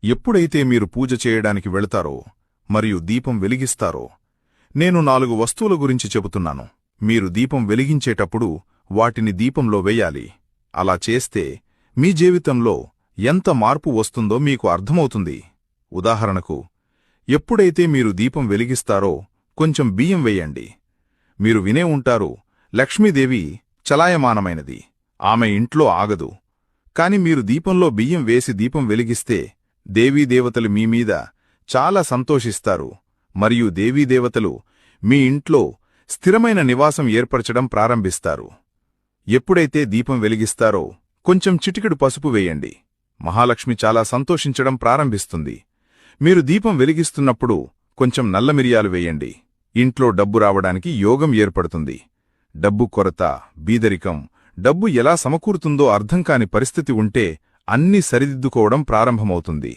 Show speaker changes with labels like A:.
A: ఎప్పుడైతే మీరు పూజ చేయడానికి వెళతారో మరియు దీపం వెలిగిస్తారో నేను 4 వస్తువుల గురించి చెబుతున్నాను. మీరు దీపం వెలిగించేటప్పుడు వాటిని దీపంలో వెయ్యాలి. అలా చేస్తే మీ జీవితంలో ఎంత మార్పు వస్తుందో మీకు అర్థమవుతుంది. ఉదాహరణకు, ఎప్పుడైతే మీరు దీపం వెలిగిస్తారో కొంచెం బియ్యం వెయ్యండి. మీరు వినే ఉంటారు, లక్ష్మీదేవి చలాయమానమైనది, ఆమె ఇంట్లో ఆగదు. కాని మీరు దీపంలో బియ్యం వేసి దీపం వెలిగిస్తే దేవీదేవతలు మీమీద చాలా సంతోషిస్తారు మరియు దేవీదేవతలు మీ ఇంట్లో స్థిరమైన నివాసం ఏర్పరచడం ప్రారంభిస్తారు. ఎప్పుడైతే దీపం వెలిగిస్తారో కొంచెం చిటికెడు పసుపు వేయండి. మహాలక్ష్మి చాలా సంతోషించడం ప్రారంభిస్తుంది. మీరు దీపం వెలిగిస్తున్నప్పుడు కొంచెం నల్ల మిరియాలు వేయండి. ఇంట్లో డబ్బు రావడానికి యోగం ఏర్పడుతుంది. డబ్బు కొరత, బీదరికం, డబ్బు ఎలా సమకూరుతుందో అర్థం కాని పరిస్థితి ఉంటే అన్నీ సరిదిద్దుకోవడం ప్రారంభమవుతుంది.